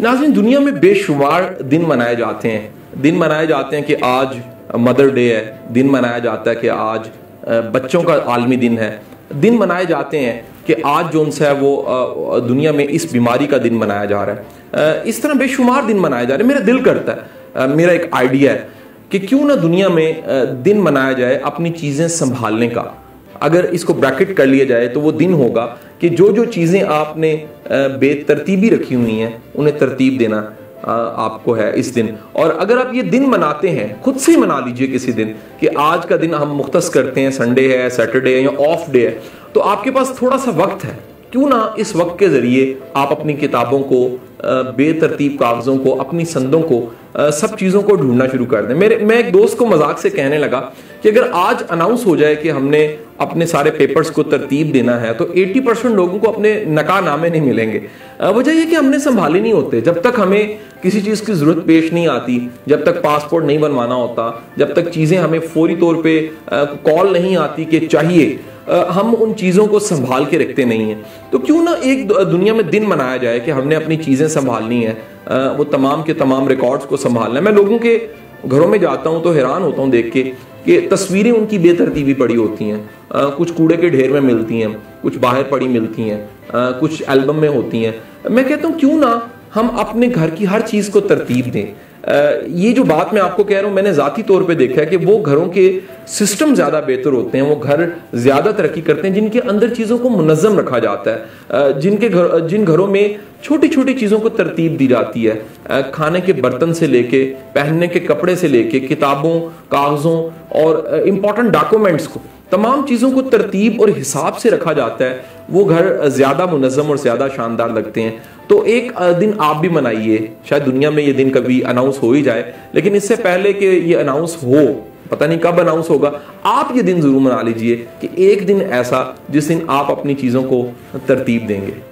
नाज़रीन, दुनिया में बेशुमार दिन मनाए जाते हैं। दिन मनाए जाते हैं कि आज मदर डे है, दिन मनाया जाता है कि आज बच्चों का आलमी दिन है, दिन मनाए जाते हैं कि आज जो उनसे है वो दुनिया में इस बीमारी का दिन मनाया जा रहा है। इस तरह बेशुमार दिन मनाए जा रहे हैं। मेरा दिल करता है, मेरा एक आइडिया है कि क्यों ना दुनिया में दिन मनाया जाए अपनी चीज़ें संभालने का। अगर इसको ब्रैकेट कर लिया जाए तो वो दिन होगा कि जो जो चीज़ें आपने बेतरतीबी रखी हुई हैं उन्हें तरतीब देना आपको है इस दिन। और अगर आप ये दिन मनाते हैं, खुद से ही मना लीजिए किसी दिन कि आज का दिन हम मुख्तस करते हैं, संडे है, सैटरडे है या ऑफ डे है, तो आपके पास थोड़ा सा वक्त है, क्यों ना इस वक्त के ज़रिए आप अपनी किताबों को, बेतरतीब कागज़ों को, अपनी संदों को, सब चीज़ों को ढूंढना शुरू कर दें। मैं एक दोस्त को मजाक से कहने लगा कि अगर आज अनाउंस हो जाए कि हमने अपने सारे पेपर्स को तरतीब देना है तो 80% लोगों को अपने नकानामे नहीं मिलेंगे। वजह यह कि हमने संभाले नहीं होते। जब तक हमें किसी चीज़ की ज़रूरत पेश नहीं आती, जब तक पासपोर्ट नहीं बनवाना होता, जब तक चीज़ें हमें फौरी तौर पे कॉल नहीं आती कि चाहिए, हम उन चीज़ों को संभाल के रखते नहीं हैं। तो क्यों ना एक दुनिया में दिन मनाया जाए कि हमने अपनी चीज़ें संभालनी है, वो तमाम के तमाम रिकॉर्ड्स को संभालना है। मैं लोगों के घरों में जाता हूँ तो हैरान होता हूँ देख के कि तस्वीरें उनकी बेतरतीबी पड़ी होती हैं, कुछ कूड़े के ढेर में मिलती हैं, कुछ बाहर पड़ी मिलती हैं, कुछ एल्बम में होती हैं। मैं कहता हूँ क्यों ना हम अपने घर की हर चीज़ को तरतीब दें। ये जो बात मैं आपको कह रहा हूँ, मैंने ज़ाती तौर पे देखा है कि वो घरों के सिस्टम ज़्यादा बेहतर होते हैं, वो घर ज़्यादा तरक्की करते हैं जिनके अंदर चीज़ों को मुनज़्ज़म रखा जाता है, जिन घरों में छोटी छोटी चीज़ों को तरतीब दी जाती है, खाने के बर्तन से लेके, पहनने के कपड़े से लेके, किताबों, कागज़ों और इम्पॉर्टेंट डॉक्यूमेंट्स को, तमाम चीज़ों को तरतीब और हिसाब से रखा जाता है, वो घर ज़्यादा मुनज़्ज़म और ज़्यादा शानदार लगते हैं। तो एक दिन आप भी मनाइए। शायद दुनिया में ये दिन कभी अनाउंस हो ही जाए, लेकिन इससे पहले कि ये अनाउंस हो, पता नहीं कब अनाउंस होगा, आप ये दिन ज़रूर मना लीजिए कि एक दिन ऐसा जिस दिन आप अपनी चीज़ों को तरतीब देंगे।